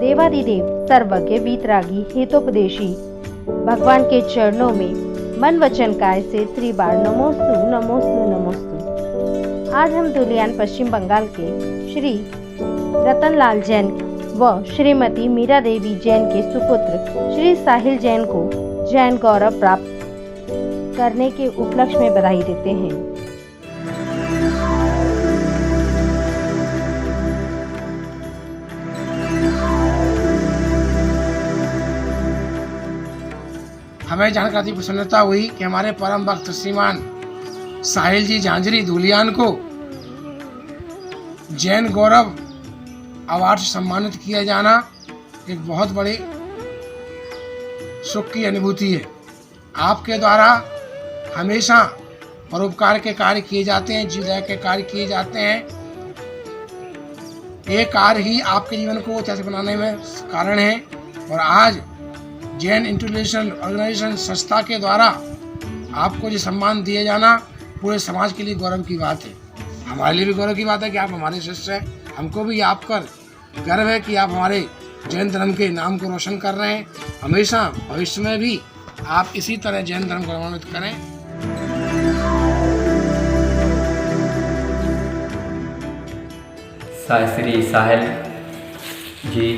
देवादिदेव सर्वज्ञ वीतरागी हितोपदेशी भगवान के चरणों में मन वचन काय से 3 बार नमोस्तु नमोस्तु नमोस्तु। आज हम धुलियान पश्चिम बंगाल के श्री रतनलाल जैन व श्रीमती मीरा देवी जैन के सुपुत्र श्री साहिल जैन को जैन गौरव प्राप्त करने के उपलक्ष्य में बधाई देते हैं। हमें जानकर अति प्रसन्नता हुई कि हमारे परम भक्त श्रीमान साहिल जी झांझरी धुलियान को जैन गौरव अवार्ड से सम्मानित किया जाना एक बहुत बड़ी सुख की अनुभूति है। आपके द्वारा हमेशा परोपकार के कार्य किए जाते हैं, जीवदया के कार्य किए जाते हैं। ये कार्य ही आपके जीवन को ऐतिहासिक बनाने में कारण है और आज जैन इंटरनेशनल ऑर्गेनाइजेशन संस्था के द्वारा आपको जो सम्मान दिए जाना पूरे समाज के लिए गौरव की बात है। हमारे लिए भी गौरव की बात है कि आप हमारे शिष्य हैं। हमको भी आप पर गर्व है कि आप हमारे जैन धर्म के नाम को रोशन कर रहे हैं। हमेशा भविष्य में भी आप इसी तरह जैन धर्म को गौरवान्वित करें। श्री साहिल जी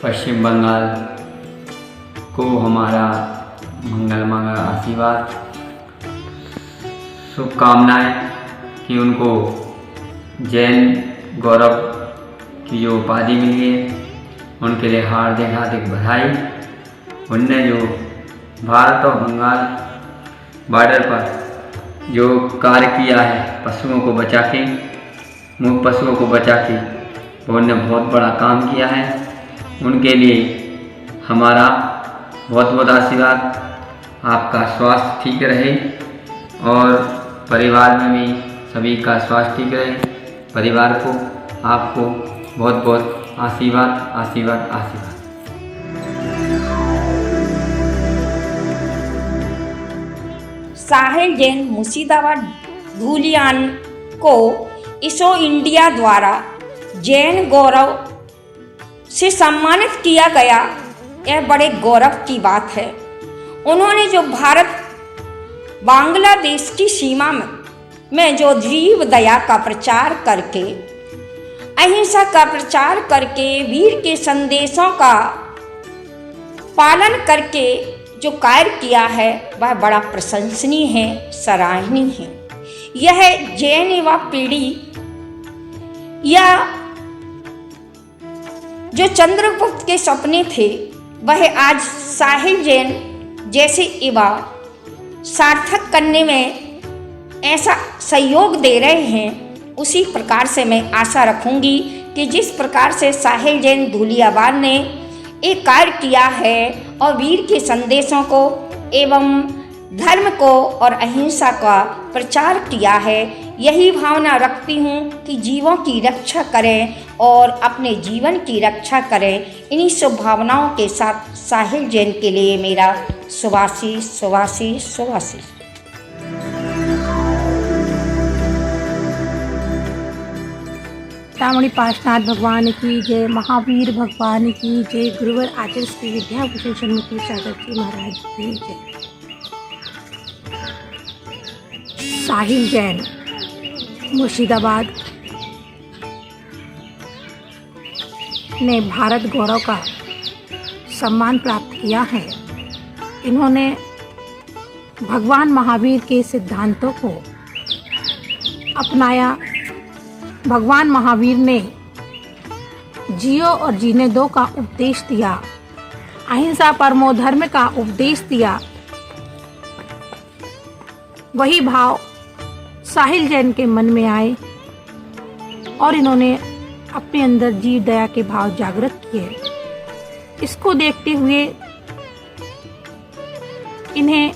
पश्चिम बंगाल को हमारा मंगल आशीर्वाद, शुभकामनाएं कि उनको जैन गौरव की जो उपाधि मिली है उनके लिए हार्दिक बधाई। उनने जो भारत और बंगाल बॉर्डर पर जो कार्य किया है पशुओं को बचा के, मूक पशुओं को बचा के, उन्होंने बहुत बड़ा काम किया है। उनके लिए हमारा बहुत बहुत आशीर्वाद। आपका स्वास्थ्य ठीक रहे और परिवार में भी सभी का स्वास्थ्य ठीक रहे। परिवार को आपको बहुत बहुत आशीर्वाद आशीर्वाद आशीर्वाद। साहिल जैन मुर्शिदाबाद धुलियान को ईसो इंडिया द्वारा जैन गौरव से सम्मानित किया गया, यह बड़े गौरव की बात है। उन्होंने जो भारत बांग्लादेश की सीमा में जो जीव दया का प्रचार करके, अहिंसा का प्रचार करके, वीर के संदेशों का पालन करके जो कार्य किया है वह बड़ा प्रशंसनीय है, सराहनीय है। यह जैन युवा पीढ़ी या जो चंद्रगुप्त के सपने थे वह आज साहिल जैन जैसे युवा सार्थक करने में ऐसा सहयोग दे रहे हैं। उसी प्रकार से मैं आशा रखूंगी कि जिस प्रकार से साहिल जैन धुलियाबाद ने एक कार्य किया है और वीर के संदेशों को एवं धर्म को और अहिंसा का प्रचार किया है, यही भावना रखती हूँ कि जीवों की रक्षा करें और अपने जीवन की रक्षा करें। इन्हीं शुभ भावनाओं के साथ साहिल जैन के लिए मेरा शुभाशीष शुभाशीष शुभाशीष। तामणी पार्श्वनाथ भगवान की जय, महावीर भगवान की जय, गुरुवर आचार्य श्री विद्याभूषण षण्मुखी सागर जी महाराज की जय। साहिल जैन मुर्शिदाबाद ने भारत गौरव का सम्मान प्राप्त किया है। इन्होंने भगवान महावीर के सिद्धांतों को अपनाया। भगवान महावीर ने जियो और जीने दो का उपदेश दिया, अहिंसा परमो धर्म का उपदेश दिया। वही भाव साहिल जैन के मन में आए और इन्होंने अपने अंदर जीव दया के भाव जागृत किए। इसको देखते हुए इन्हें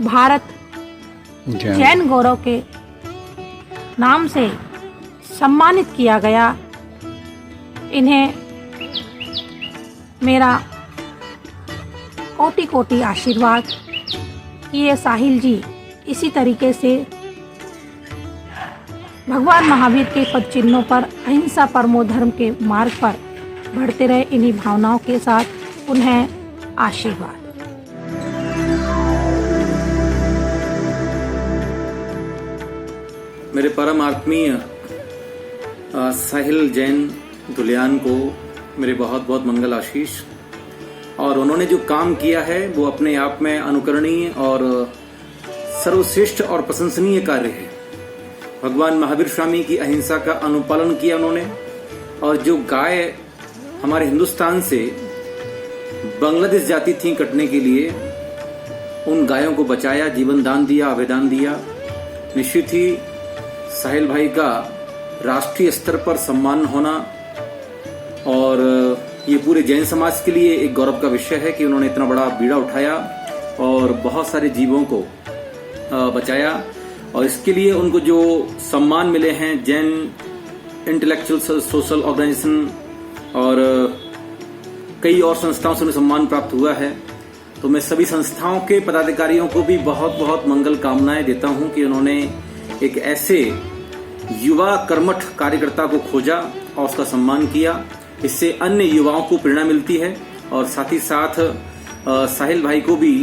भारत जैन गौरव के नाम से सम्मानित किया गया। इन्हें मेरा कोटि कोटि आशीर्वाद कि ये साहिल जी इसी तरीके से भगवान महावीर के पद चिन्हों पर अहिंसा परमो धर्म के मार्ग पर बढ़ते रहे। इन्हीं भावनाओं के साथ उन्हें आशीर्वाद। मेरे परम आत्मीय साहिल जैन धुलियान को मेरे बहुत बहुत मंगल आशीष। और उन्होंने जो काम किया है वो अपने आप में अनुकरणीय और सर्वश्रेष्ठ और प्रशंसनीय कार्य है। भगवान महावीर स्वामी की अहिंसा का अनुपालन किया उन्होंने, और जो गाय हमारे हिंदुस्तान से बांग्लादेश जाती थी कटने के लिए, उन गायों को बचाया, जीवन दान दिया, आवेदन दिया। निश्चित ही साहिल भाई का राष्ट्रीय स्तर पर सम्मान होना और ये पूरे जैन समाज के लिए एक गौरव का विषय है कि उन्होंने इतना बड़ा बीड़ा उठाया और बहुत सारे जीवों को बचाया। और इसके लिए उनको जो सम्मान मिले हैं जैन इंटेलेक्चुअल सोशल ऑर्गेनाइजेशन और कई और संस्थाओं से उन्हें सम्मान प्राप्त हुआ है। तो मैं सभी संस्थाओं के पदाधिकारियों को भी बहुत बहुत मंगल कामनाएं देता हूं कि उन्होंने एक ऐसे युवा कर्मठ कार्यकर्ता को खोजा और उसका सम्मान किया। इससे अन्य युवाओं को प्रेरणा मिलती है और साथ ही साथ साहिल भाई को भी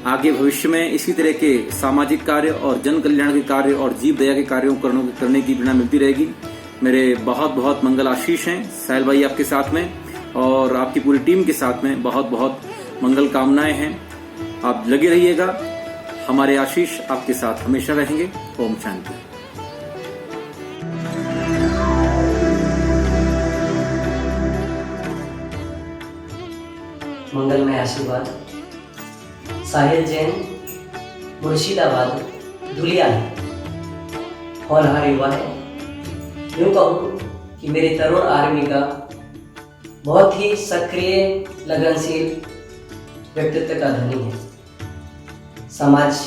आगे भविष्य में इसी तरह के सामाजिक कार्य और जन कल्याण के कार्य और जीव दया के कार्यों करने की प्रेरणा मिलती रहेगी। मेरे बहुत बहुत मंगल आशीष हैं साहिल भाई आपके साथ में, और आपकी पूरी टीम के साथ में बहुत बहुत मंगल कामनाएं हैं। आप लगे रहिएगा, हमारे आशीष आपके साथ हमेशा रहेंगे। ओम शांति। मंगलमय आशीर्वाद। साहिल जैन मुर्शिदाबाद धुलियान होनहार युवा है। यूँ कहूँ कि मेरी तरुण आर्मी का बहुत ही सक्रिय लगनशील व्यक्तित्व का धनी है। समाज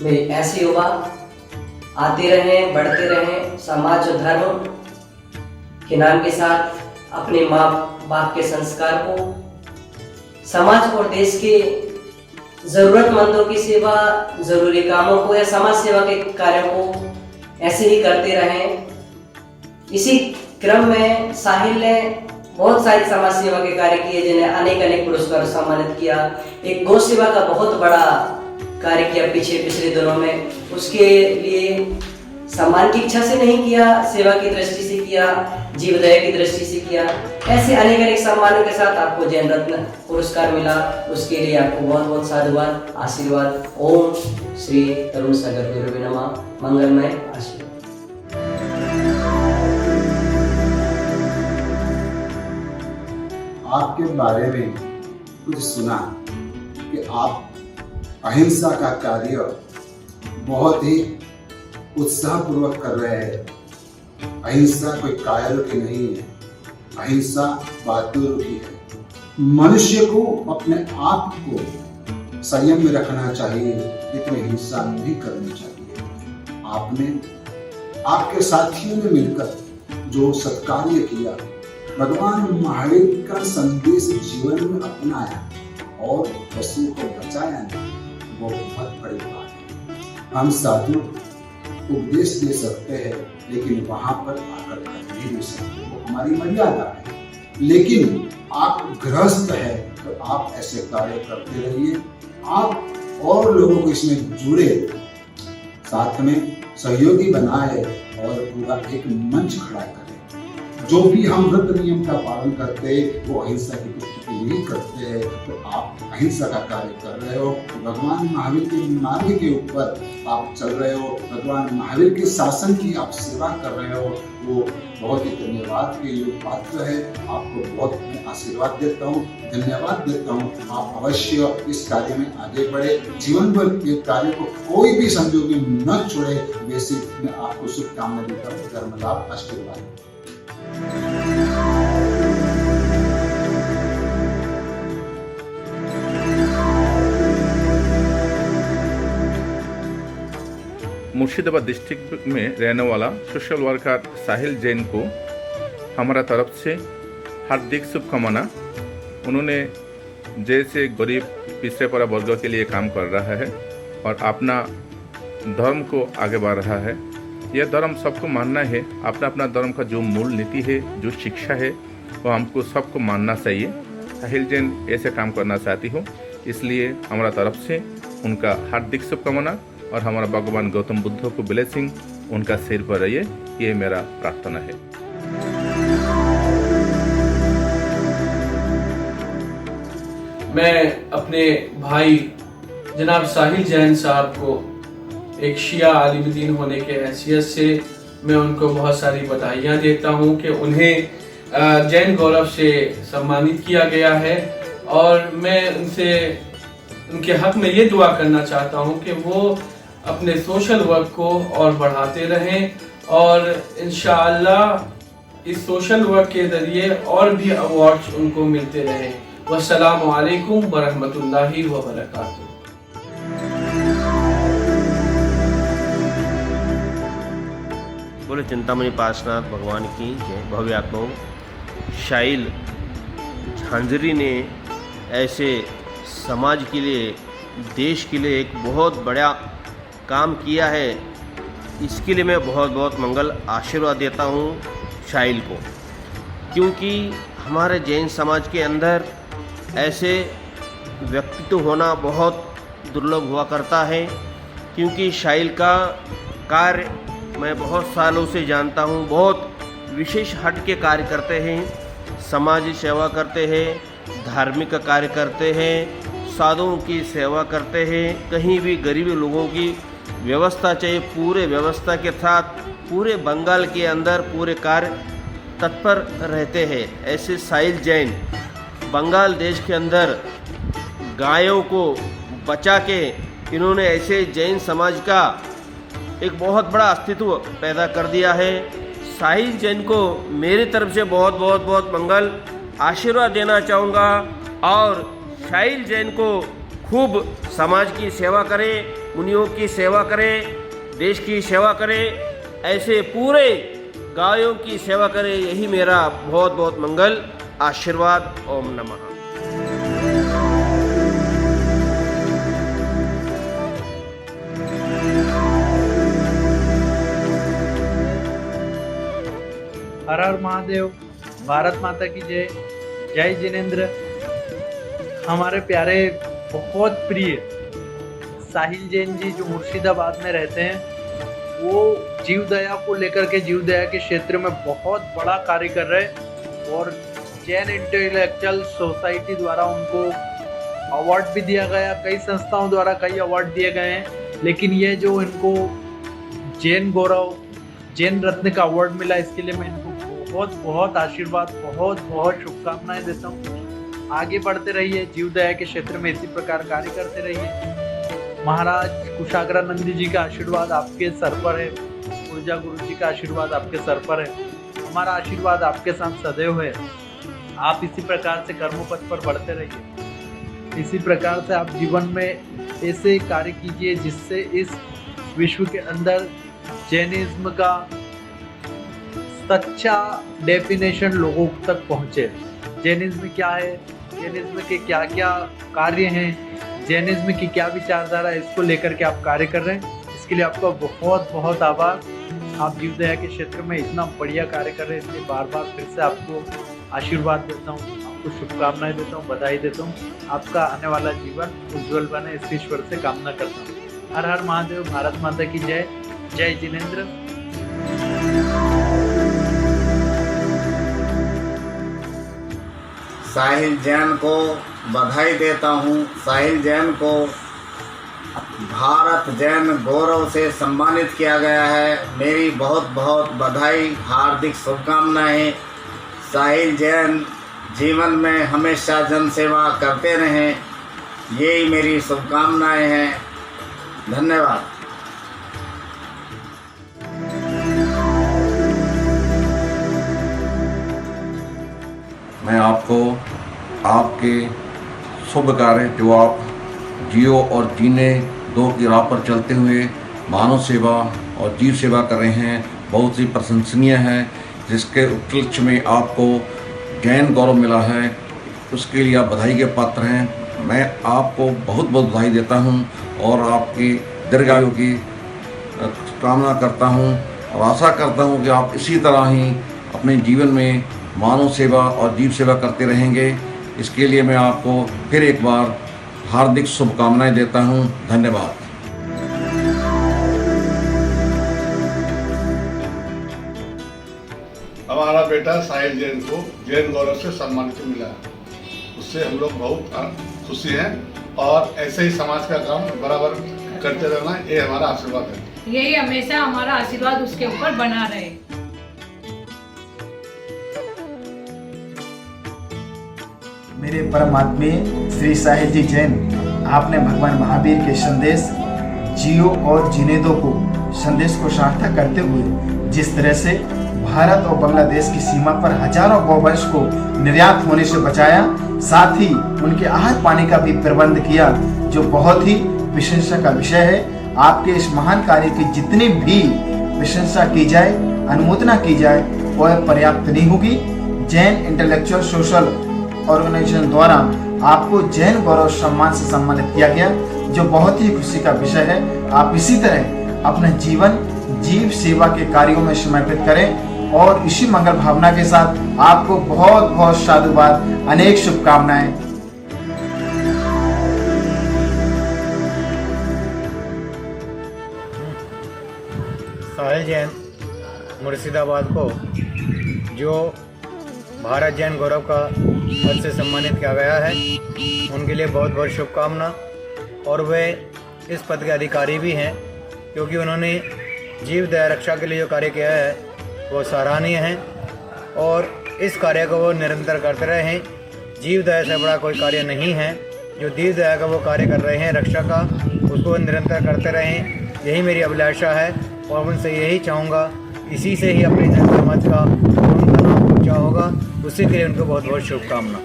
में ऐसे युवा आते रहें, बढ़ते रहें, समाज और धर्म के नाम के साथ अपने माँ बाप के संस्कार को, समाज और देश के जरूरतमंदों की सेवा, जरूरी कामों को या समाज सेवा के कार्यों को ऐसे ही करते रहें। इसी क्रम में साहिल ने बहुत सारी समाज सेवा के कार्य किए, जिन्हें अनेक पुरस्कार सम्मानित किया। एक गौ सेवा का बहुत बड़ा कार्य किया पिछले दिनों में। उसके लिए सम्मान की इच्छा से नहीं किया, सेवा की दृष्टि से किया, जीवदया की दृष्टि से किया। ऐसे अनेक सम्मानों के साथ आपको जैन रत्न पुरस्कार मिला। उसके लिए आपको बहुत बहुत साधुवाद, आशीर्वाद। ओम श्री तरुण सागर गुरुवे नमः। मंगलमय आशीर्वाद। आपके बारे में कुछ सुना कि आप अहिंसा का कार्य बहुत ही उत्साहपूर्वक कर रहे हैं। अहिंसा कोई कायरों की नहीं है, अहिंसा बहादुरों की है। मनुष्य को अपने आप को संयम में रखना चाहिए, इतनी हिंसा नहीं करनी चाहिए। आपने आपके साथियों ने मिलकर जो सत्कार्य किया, भगवान महावीर का संदेश जीवन में अपनाया और पशु को बचाया, वो बहुत बड़ी बात है। हम साधु उपदेश दे सकते हैं, लेकिन वहां पर आकर कर नहीं दे सकते, वो हमारी मर्यादा है। लेकिन आप गृहस्थ है तो आप ऐसे कार्य करते रहिए। आप और लोगों को इसमें जुड़े, साथ में सहयोगी बनाए और पूरा एक मंच खड़ा करें। जो भी हम व्रत नियम का पालन करते हैं वो अहिंसा की पुष्टि के लिए करते हैं। तो आप अहिंसा का कार्य कर रहे हो, भगवान महावीर के मार्ग के ऊपर आप चल रहे हो, भगवान महावीर के शासन की आप सेवा कर रहे हो, वो बहुत ही धन्यवाद के लिए पात्र है। आपको बहुत आशीर्वाद देता हूँ, धन्यवाद देता हूँ। आप अवश्य इस कार्य में आगे बढ़े, जीवन भर के कार्य को कोई भी संजोग में न छोड़े। वैसे मैं आपको शुभकामना देता हूँ। धर्म लाभ, आशीर्वाद। मुर्शिदाबाद डिस्ट्रिक्ट में रहने वाला सोशल वर्कर साहिल जैन को हमारा तरफ से हार्दिक शुभकामना। उन्होंने जैसे गरीब पिछड़े पड़ा वर्ग के लिए काम कर रहा है और अपना धर्म को आगे बढ़ रहा है, यह धर्म सबको मानना है। अपना अपना धर्म का जो मूल नीति है, जो शिक्षा है, वो हमको सबको मानना चाहिए। साहिल जैन ऐसे काम करना चाहती हूँ, इसलिए हमारा तरफ से उनका हार्दिक शुभकामना और हमारा भगवान गौतम बुद्ध को ब्लेसिंग उनका सिर पर रहिए, ये मेरा प्रार्थना है। मैं अपने भाई जनाब साहिल जैन साहब को एक शिया आलिमुद्दीन होने के हैसियत से मैं उनको बहुत सारी बधाइयाँ देता हूँ कि उन्हें जैन गौरव से सम्मानित किया गया है। और मैं उनके हक में ये दुआ करना चाहता हूँ कि वो अपने सोशल वर्क को और बढ़ाते रहें और इंशाअल्लाह इस सोशल वर्क के ज़रिए और भी अवार्ड्स उनको मिलते रहें। वस्सलामु अलैकुम वरहमतुल्लाहि व बरकातुहू। बोले चिंतामणि पार्श्वनाथ भगवान की जय। भव्य आत्माओं, साहिल झांझरी ने ऐसे समाज के लिए, देश के लिए एक बहुत बड़ा काम किया है। इसके लिए मैं बहुत बहुत मंगल आशीर्वाद देता हूँ साहिल को, क्योंकि हमारे जैन समाज के अंदर ऐसे व्यक्तित्व होना बहुत दुर्लभ हुआ करता है। क्योंकि साहिल का कार्य मैं बहुत सालों से जानता हूँ, बहुत विशेष हट के कार्य करते हैं, समाज सेवा करते हैं, धार्मिक कार्य करते हैं, साधुओं की सेवा करते हैं, कहीं भी गरीब लोगों की व्यवस्था चाहिए, पूरे व्यवस्था के साथ पूरे बंगाल के अंदर पूरे कार्य तत्पर रहते हैं। ऐसे साहिल जैन बंगाल देश के अंदर गायों को बचा के इन्होंने ऐसे जैन समाज का एक बहुत बड़ा अस्तित्व पैदा कर दिया है। साहिल जैन को मेरी तरफ से बहुत बहुत बहुत मंगल आशीर्वाद देना चाहूँगा और साहिल जैन को खूब समाज की सेवा करे, मुनियों की सेवा करे, देश की सेवा करे, ऐसे पूरे गायों की सेवा करे। यही मेरा बहुत बहुत मंगल आशीर्वाद। ओम नमः। हर हर महादेव, भारत माता की जय। जय जिनेंद्र। हमारे प्यारे बहुत प्रिय साहिल जैन जी जो मुर्शिदाबाद में रहते हैं, वो जीव दया को लेकर के, जीव दया के क्षेत्र में बहुत बड़ा कार्य कर रहे हैं और जैन इंटेलेक्चुअल सोसाइटी द्वारा उनको अवार्ड भी दिया गया, कई संस्थाओं द्वारा कई अवार्ड दिए गए हैं। लेकिन ये जो इनको जैन गौरव, जैन रत्न का अवार्ड मिला, इसके लिए मैं इनको बहुत बहुत आशीर्वाद, बहुत बहुत शुभकामनाएं देता हूँ। आगे बढ़ते रहिए, जीव दया के क्षेत्र में इसी प्रकार कार्य करते रहिए। महाराज कुशाग्रानंदी जी का आशीर्वाद आपके सर पर है, ऊर्जा गुरु जी का आशीर्वाद आपके सर पर है, हमारा आशीर्वाद आपके साथ सदैव है। आप इसी प्रकार से कर्मपथ पर बढ़ते रहिए, इसी प्रकार से आप जीवन में ऐसे कार्य कीजिए जिससे इस विश्व के अंदर जैनिज्म का सच्चा डेफिनेशन लोगों तक पहुँचे। जैनिज्म क्या है, जैनिज्म के क्या क्या कार्य हैं, जैनिज्म की क्या विचारधारा है, इसको लेकर के आप कार्य कर रहे हैं। इसके लिए आपका बहुत बहुत आभार। आप जीव दया के क्षेत्र में इतना बढ़िया कार्य कर रहे हैं, इसलिए बार बार फिर से आपको आशीर्वाद देता हूँ, आपको शुभकामनाएं देता हूँ, बधाई देता हूँ। आपका आने वाला जीवन उज्जवल बने, इस ईश्वर से कामना करता हूँ। हर हर महादेव, भारत माता की जय। जय जिनेंद्र। साहिल जैन को बधाई देता हूँ। साहिल जैन को भारत जैन गौरव से सम्मानित किया गया है। मेरी बहुत बहुत बधाई, हार्दिक शुभकामनाएं। साहिल जैन जीवन में हमेशा जन सेवा करते रहें, यही मेरी शुभकामनाएं हैं। धन्यवाद। मैं आपको आपके शुभ कार्य जो आप जियो और जीने दो की राह पर चलते हुए मानव सेवा और जीव सेवा कर रहे हैं, बहुत ही प्रशंसनीय है। जिसके उपलक्ष्य में आपको जैन गौरव मिला है, उसके लिए आप बधाई के पात्र हैं। मैं आपको बहुत बहुत बधाई देता हूं और आपकी दीर्घायु की कामना करता हूं। और आशा करता हूँ कि आप इसी तरह ही अपने जीवन में मानव सेवा और जीव सेवा करते रहेंगे। इसके लिए मैं आपको फिर एक बार हार्दिक शुभकामनाएं देता हूँ। धन्यवाद। हमारा बेटा साहिल जैन को जैन गौरव से सम्मानित मिला, उससे हम लोग बहुत खुशी हैं और ऐसे ही समाज का काम बराबर करते रहना, ये हमारा आशीर्वाद है। यही हमेशा हमारा आशीर्वाद उसके ऊपर बना रहे। मेरे परमात्मीय श्री साहिल जी जैन, आपने भगवान महावीर के संदेश जियो और जीने दो को संदेश को सार्थक करते हुए जिस तरह से भारत और बांग्लादेश की सीमा पर हजारों गौवंश को निर्यात होने से बचाया, साथ ही उनके आहार पानी का भी प्रबंध किया, जो बहुत ही प्रशंसा का विषय है। आपके इस महान कार्य की जितनी भी प्रशंसा की जाए, अनुमोदना की जाए, वह पर्याप्त नहीं होगी। जैन इंटेलेक्चुअल सोशल ऑर्गेनाइजेशन द्वारा आपको जैन गौरव सम्मान से सम्मानित किया गया, जो बहुत ही खुशी का विषय है। आप इसी तरह अपना जीवन जीव सेवा के कार्यों में समर्पित करें और इसी मंगल भावना के साथ आपको बहुत बहुत साधुवाद, अनेक शुभकामनाएं। साहिल जैन मुर्शिदाबाद को जो भारत जैन गौरव का पद से सम्मानित किया गया है, उनके लिए बहुत बहुत शुभकामना। और वे इस पद के अधिकारी भी हैं, क्योंकि उन्होंने जीव दया रक्षा के लिए जो कार्य किया है वो सराहनीय है और इस कार्य को वो निरंतर करते रहें। जीव दया से बड़ा कोई कार्य नहीं है। जो जीव दया का वो कार्य कर रहे हैं रक्षा का, उसको निरंतर करते रहें, यही मेरी अभिलाषा है। और उनसे यही चाहूँगा, इसी से ही अपने जन समाज का उनका नाम ऊँचा होगा। उसी के लिए उनको बहुत बहुत शुभकामना।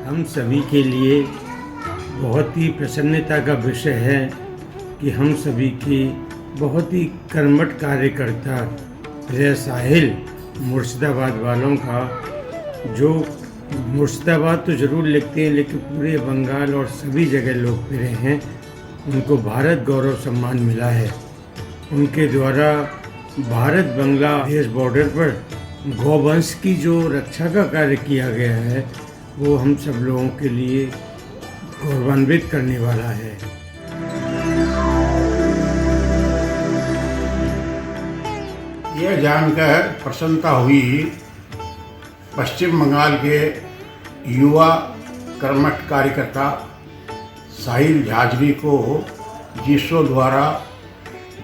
हम सभी के लिए बहुत ही प्रसन्नता का विषय है कि हम सभी के बहुत ही कर्मठ कार्यकर्ता प्रिय साहिल मुर्शिदाबाद वालों का, जो मुर्शिदाबाद तो ज़रूर लिखते हैं लेकिन पूरे बंगाल और सभी जगह लोकप्रिय हैं, उनको भारत गौरव सम्मान मिला है। उनके द्वारा भारत बांग्लादेश बॉर्डर पर गौवंश की जो रक्षा का कार्य किया गया है, वो हम सब लोगों के लिए गौरवान्वित करने वाला है। यह जानकर प्रसन्नता हुई पश्चिम बंगाल के युवा कर्मठ कार्यकर्ता साहिल झांझरी को जीसो द्वारा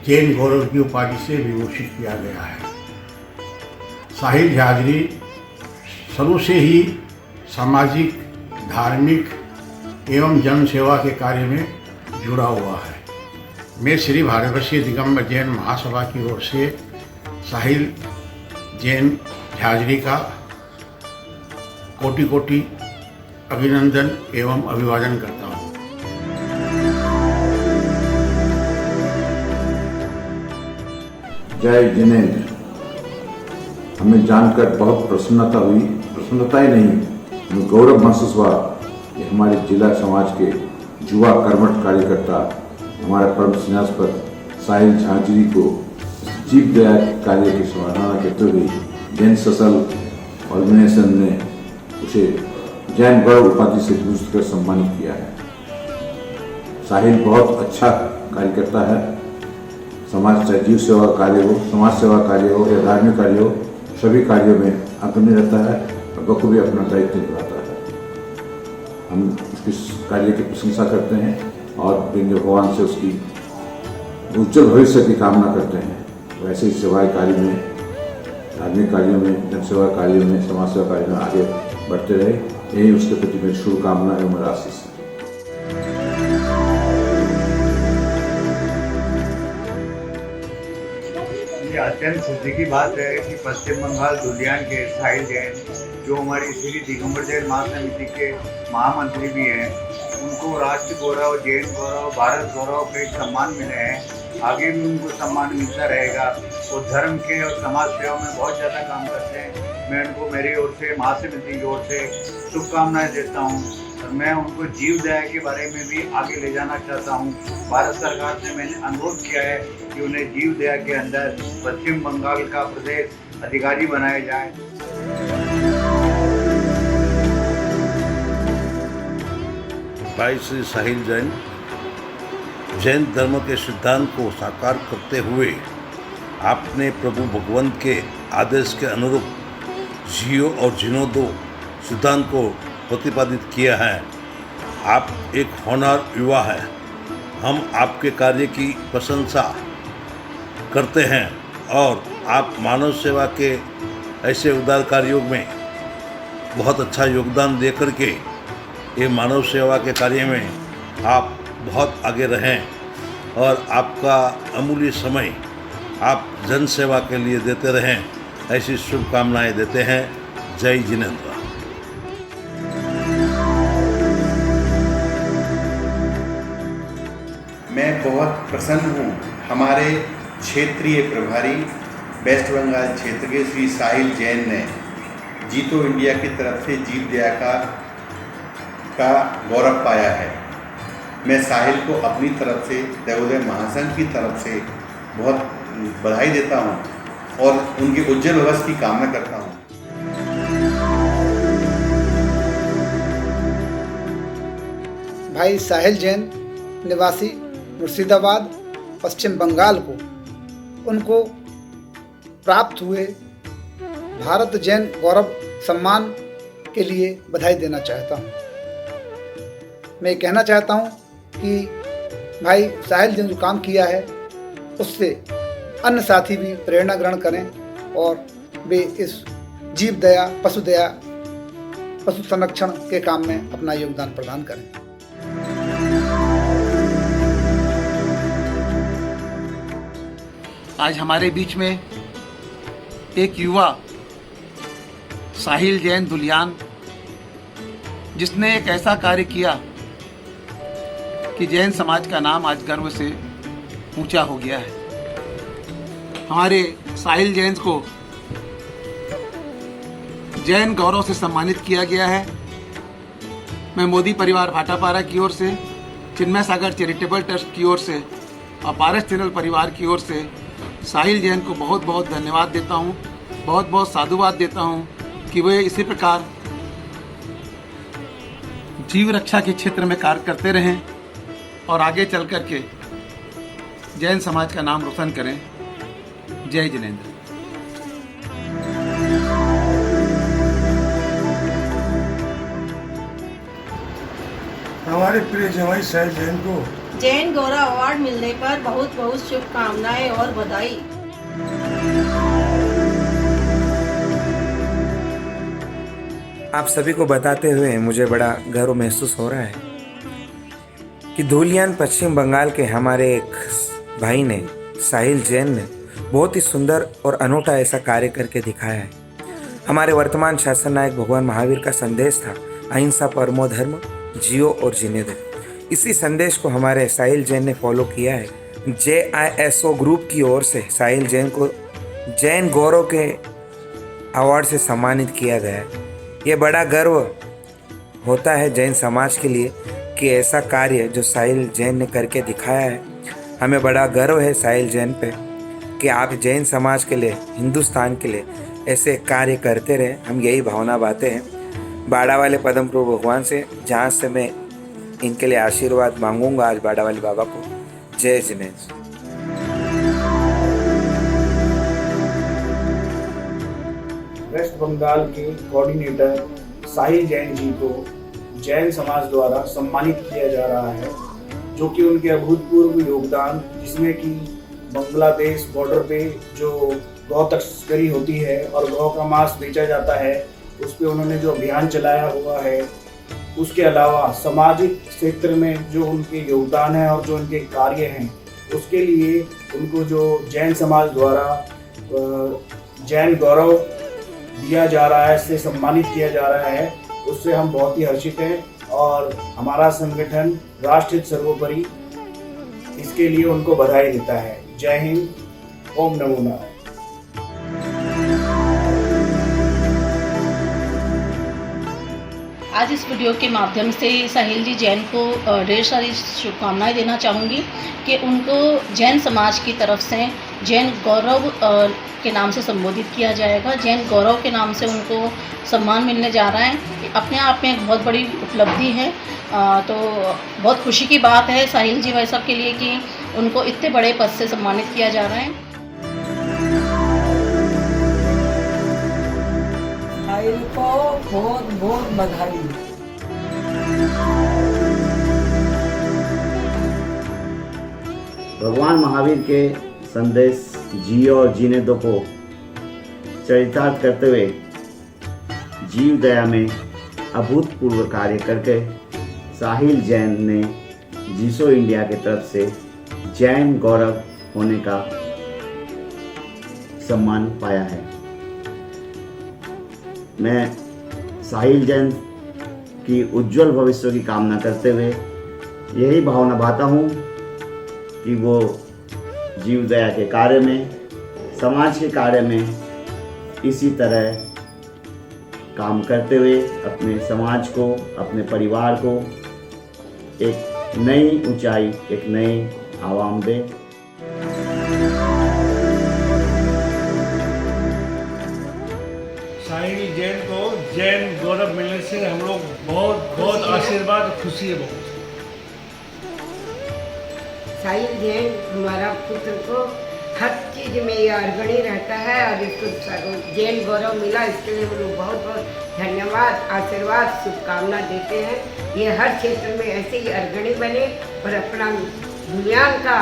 जैन गौरव की उपाधि से विभूषित किया गया है। साहिल झांझरी शुरू से ही सामाजिक, धार्मिक एवं जन सेवा के कार्य में जुड़ा हुआ है। मैं श्री भारतवर्षीय दिगंबर जैन महासभा की ओर से साहिल जैन झांझरी का कोटि कोटि अभिनंदन एवं अभिवादन करता हूँ। जय जिनेंद्र, हमें जानकर बहुत प्रसन्नता हुई। प्रसन्नता ही नहीं, हमें गौरव महसूस हुआ कि हमारे जिला समाज के युवा कर्मठ कार्यकर्ता हमारे परम स्नेहास्पद साहिल झांझरी को जीव दया कार्य की सराहना करते हुए जैन सोशल ऑर्गेनाइजेशन ने उसे जैन गौरव उपाधि से भूषित कर सम्मानित किया है। साहिल बहुत अच्छा कार्यकर्ता है। समाज चाहे जीव सेवा कार्य हो, समाज सेवा कार्य हो या धार्मिक कार्य हो, सभी कार्यों में अग्रणी रहता है और बखूबी अपना दायित्व निभाता है। हम उसकी कार्य की प्रशंसा करते हैं और बिंदु भगवान से उसकी उज्जवल भविष्य की कामना करते हैं। वैसे ही सेवा कार्य में, धार्मिक कार्यों में, जन सेवा कार्यों में, समाज सेवा कार्यों में आगे बढ़ते रहे, यही उसके प्रति मेरी शुभकामना एवं मेरा आशीष है। ये अत्यंत खुशी की बात है कि पश्चिम बंगाल दुलियान के साहिल जैन, जो हमारी श्री दिगंबर जैन महासमिति के महामंत्री भी हैं, उनको राष्ट्र गौरव, जैन गौरव, भारत गौरव के सम्मान मिले हैं। आगे भी उनको सम्मान मिलता रहेगा। वो धर्म के और समाज सेवा में बहुत ज़्यादा काम करते हैं। मैं उनको मेरी ओर से, महासमिति की ओर से शुभकामनाएं देता हूँ। और मैं उनको जीव दया के बारे में भी आगे ले जाना चाहता हूँ। भारत सरकार से मैंने अनुरोध किया है कि उन्हें जीव दया के अंदर पश्चिम बंगाल का प्रदेश अधिकारी बनाया जाए। भाई श्री साहिल जैन जैन धर्म के सिद्धांत को साकार करते हुए आपने प्रभु भगवंत के आदेश के अनुरूप जियो और जीनो दो सिद्धांत को प्रतिपादित किया है। आप एक होनहार युवा है। हम आपके कार्य की प्रशंसा करते हैं और आप मानव सेवा के ऐसे उदार कार्यों में बहुत अच्छा योगदान दे करके ये मानव सेवा के कार्य में आप बहुत आगे रहें और आपका अमूल्य समय आप जन सेवा के लिए देते रहें, ऐसी शुभकामनाएं देते हैं। जय जिनेंद्र। मैं बहुत प्रसन्न हूँ हमारे क्षेत्रीय प्रभारी वेस्ट बंगाल क्षेत्र के श्री साहिल जैन ने जीतो इंडिया की तरफ से जीव दया का गौरव पाया है। मैं साहिल को अपनी तरफ से देवोदय महासंघ की तरफ से बहुत बधाई देता हूँ और उनके उज्जवल भविष्य की कामना करता हूँ। भाई साहिल जैन निवासी मुर्शिदाबाद पश्चिम बंगाल को उनको प्राप्त हुए भारत जैन गौरव सम्मान के लिए बधाई देना चाहता हूँ। मैं कहना चाहता हूँ कि भाई साहिल जैन जो काम किया है उससे अन्य साथी भी प्रेरणा ग्रहण करें और वे इस जीव दया पशु संरक्षण के काम में अपना योगदान प्रदान करें। आज हमारे बीच में एक युवा साहिल जैन दुलियान, जिसने एक ऐसा कार्य किया कि जैन समाज का नाम आज गर्व से ऊंचा हो गया है। हमारे साहिल जैन को जैन गौरव से सम्मानित किया गया है। मैं मोदी परिवार भाटापारा की ओर से, चिन्मय सागर चैरिटेबल ट्रस्ट की ओर से और पारस चैनल परिवार की ओर से साहिल जैन को बहुत बहुत धन्यवाद देता हूँ, बहुत बहुत साधुवाद देता हूँ कि वे इसी प्रकार जीव रक्षा के क्षेत्र में कार्य करते रहें और आगे चल कर के जैन समाज का नाम रोशन करें। जय जिनेंद्र। हमारे प्रिय जवाई साहिल जैन को जैन गौरव अवार्ड मिलने पर बहुत बहुत शुभकामनाएं और बधाई। आप सभी को बताते हुए मुझे बड़ा गर्व महसूस हो रहा है कि धुलियान पश्चिम बंगाल के हमारे एक भाई ने, साहिल जैन ने बहुत ही सुंदर और अनूठा ऐसा कार्य करके दिखाया है। हमारे वर्तमान शासन नायक भगवान महावीर का संदेश था, अहिंसा परमो धर्म, जियो और जीने दो। इसी संदेश को हमारे साहिल जैन ने फॉलो किया है। JISO ग्रुप की ओर से साहिल जैन को जैन गौरव के अवार्ड से सम्मानित किया गया है। ये बड़ा गर्व होता है जैन समाज के लिए कि ऐसा कार्य जो साहिल जैन ने करके दिखाया है। हमें बड़ा गर्व है साहिल जैन पे कि आप जैन समाज के लिए, हिंदुस्तान के लिए ऐसे कार्य करते रहे। हम यही भावना बातें हैं बाड़ा वाले पदम प्रभु भगवान से, जहाँ से मैं इनके लिए आशीर्वाद मांगूंगा आज बाड़ा वाले बाबा को। जय जिनेंद्र। वेस्ट बंगाल के कोऑर्डिनेटर साहिल जैन जी को जैन समाज द्वारा सम्मानित किया जा रहा है, जो कि उनके अभूतपूर्व योगदान, जिसमें कि बांग्लादेश बॉर्डर पे जो गौ तस्करी होती है और गौ का मांस बेचा जाता है, उस पर उन्होंने जो अभियान चलाया हुआ है, उसके अलावा सामाजिक क्षेत्र में जो उनके योगदान है और जो उनके कार्य हैं, उसके लिए उनको जो जैन समाज द्वारा जैन गौरव दिया जा रहा है, इससे सम्मानित किया जा रहा है, उससे हम बहुत ही हर्षित हैं और हमारा संगठन राष्ट्रहित सर्वोपरि इसके लिए उनको बधाई देता है। जय हिंद, ओम नमो नारायण। आज इस वीडियो के माध्यम से साहिल जी जैन को ढेर सारी शुभकामनाएं देना चाहूँगी कि उनको जैन समाज की तरफ से जैन गौरव के नाम से संबोधित किया जाएगा। जैन गौरव के नाम से उनको सम्मान मिलने जा रहा है। अपने आप में एक बहुत बड़ी उपलब्धि है। तो बहुत खुशी की बात है साहिल जी भाई साहब के लिए कि उनको इतने बड़े पद से सम्मानित किया जा रहा है। साहिल को बहुत बहुत बधाई। भगवान महावीर के संदेश जियो और जीने दो को चरितार्थ करते हुए जीव दया में अभूतपूर्व कार्य करके साहिल जैन ने जीसो इंडिया की तरफ से जैन गौरव होने का सम्मान पाया है। मैं साहिल जैन की उज्जवल भविष्य की कामना करते हुए यही भावना भाता हूँ कि वो जीव दया के कार्य में, समाज के कार्य में इसी तरह काम करते हुए अपने समाज को, अपने परिवार को एक नई ऊंचाई, एक नई आवाम दे। साहिल जैन को जैन गौरव मिलने से हम लोग बहुत बहुत आशीर्वाद, खुशी है बहुत। साहिल जैन हमारा पुत्र को हर चीज़ में ये अग्रणी रहता है और इसको जैन गौरव मिला, इसके लिए हम लोग बहुत बहुत धन्यवाद, आशीर्वाद, शुभकामना देते हैं। ये हर क्षेत्र में ऐसे ही अग्रणी बने और अपना दुनिया का,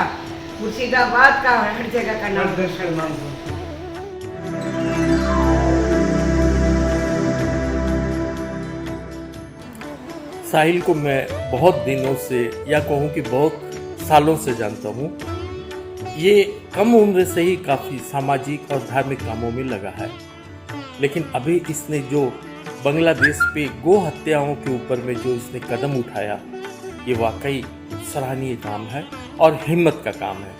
मुर्शिदाबाद का और हर जगह का नाम रोशन करे। साहिल को मैं बहुत दिनों से, या कहूँ कि बहुत सालों से जानता हूँ। ये कम उम्र से ही काफ़ी सामाजिक और धार्मिक कामों में लगा है, लेकिन अभी इसने जो बांग्लादेश पे गो हत्याओं के ऊपर में जो इसने कदम उठाया, ये वाकई सराहनीय काम है और हिम्मत का काम है।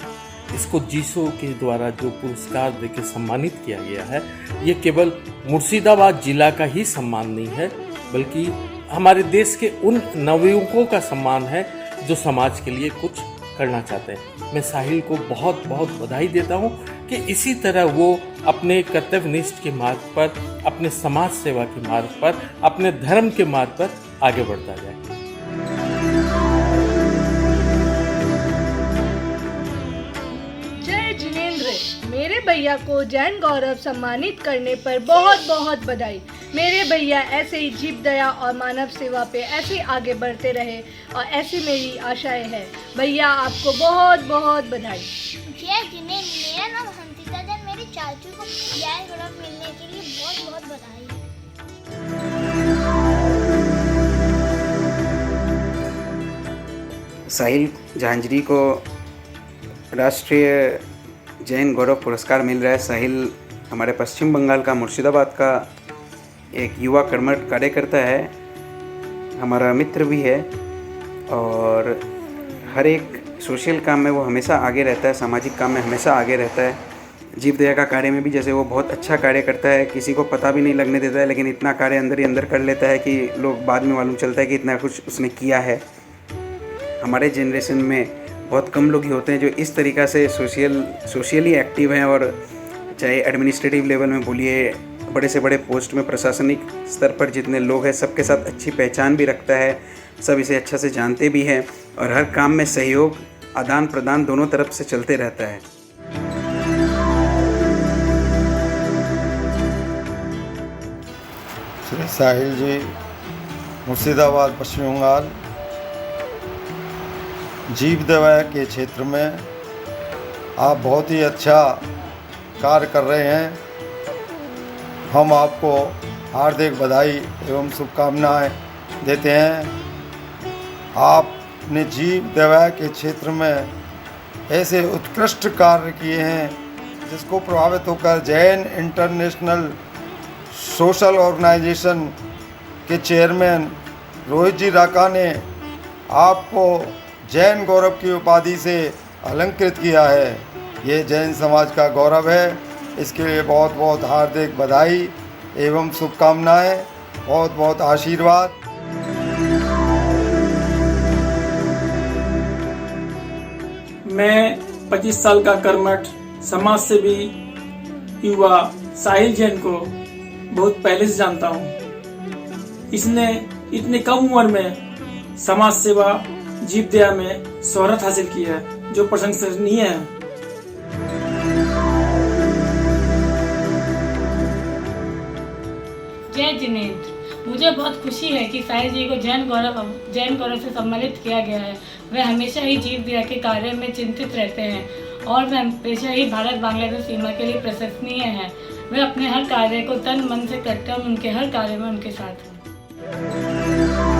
इसको जीसो के द्वारा जो पुरस्कार देकर सम्मानित किया गया है, ये केवल मुर्शिदाबाद जिला का ही सम्मान नहीं है, बल्कि हमारे देश के उन नवयुवकों का सम्मान है जो समाज के लिए कुछ करना चाहते हैं। मैं साहिल को बहुत बहुत बधाई देता हूं कि इसी तरह वो अपने कर्तव्यनिष्ठ के मार्ग पर, अपने समाज सेवा के मार्ग पर, अपने धर्म के मार्ग पर आगे बढ़ता जाए। जय जिनेंद्र। मेरे भैया को जैन गौरव सम्मानित करने पर बहुत बहुत बधाई। मेरे भैया ऐसे ही जीव दया और मानव सेवा पे ऐसे आगे बढ़ते रहे और ऐसी मेरी आशाएं हैं। भैया आपको बहुत बहुत बधाई। जय जिनेंद्र। मेरा नाम हंसिता जैन। मेरी चाचू को जैन गौरव मिलने के लिए बहुत बहुत बधाई। साहिल झांझरी को राष्ट्रीय जैन गौरव पुरस्कार मिल रहा है। साहिल हमारे पश्चिम बंगाल का, मुर्शिदाबाद का एक युवा कर्मठ कार्यकर्ता है, हमारा मित्र भी है और हर एक सोशल काम में वो हमेशा आगे रहता है, सामाजिक काम में हमेशा आगे रहता है। जीव दया का कार्य में भी जैसे वो बहुत अच्छा कार्य करता है, किसी को पता भी नहीं लगने देता है, लेकिन इतना कार्य अंदर ही अंदर कर लेता है कि लोग बाद में मालूम चलता है कि इतना कुछ उसने किया है। हमारे जनरेशन में बहुत कम लोग ही होते हैं जो इस तरीक़ा से सोशली एक्टिव हैं और चाहे एडमिनिस्ट्रेटिव लेवल में बोलिए, बड़े से बड़े पोस्ट में, प्रशासनिक स्तर पर जितने लोग हैं सबके साथ अच्छी पहचान भी रखता है, सब इसे अच्छा से जानते भी हैं और हर काम में सहयोग, आदान प्रदान दोनों तरफ से चलते रहता है। श्री साहिल जी, मुर्शिदाबाद, पश्चिम बंगाल, जीव दया के क्षेत्र में आप बहुत ही अच्छा कार्य कर रहे हैं। हम आपको हार्दिक बधाई एवं शुभकामनाएं देते हैं। आपने जीव दया के क्षेत्र में ऐसे उत्कृष्ट कार्य किए हैं जिसको प्रभावित होकर जैन इंटरनेशनल सोशल ऑर्गेनाइजेशन के चेयरमैन रोहित जी राका ने आपको जैन गौरव की उपाधि से अलंकृत किया है। ये जैन समाज का गौरव है। इसके लिए बहुत बहुत हार्दिक बधाई एवं शुभकामनाएं, बहुत बहुत आशीर्वाद। मैं 25 साल का कर्मठ समाज सेवी युवा साहिल जैन को बहुत पहले से जानता हूँ। इसने इतने कम उम्र में समाज सेवा जीव दया में शोहरत हासिल की है, जो प्रशंसनीय है। जय जिनेंद्र, मुझे बहुत खुशी है कि साहिल जी को जैन गौरव से सम्मानित किया गया है। वे हमेशा ही जीव दया के कार्य में चिंतित रहते हैं और वे हमेशा ही भारत बांग्लादेश सीमा के लिए प्रशंसनीय हैं। वे अपने हर कार्य को तन मन से करते हैं और उनके हर कार्य में उनके साथ हैं।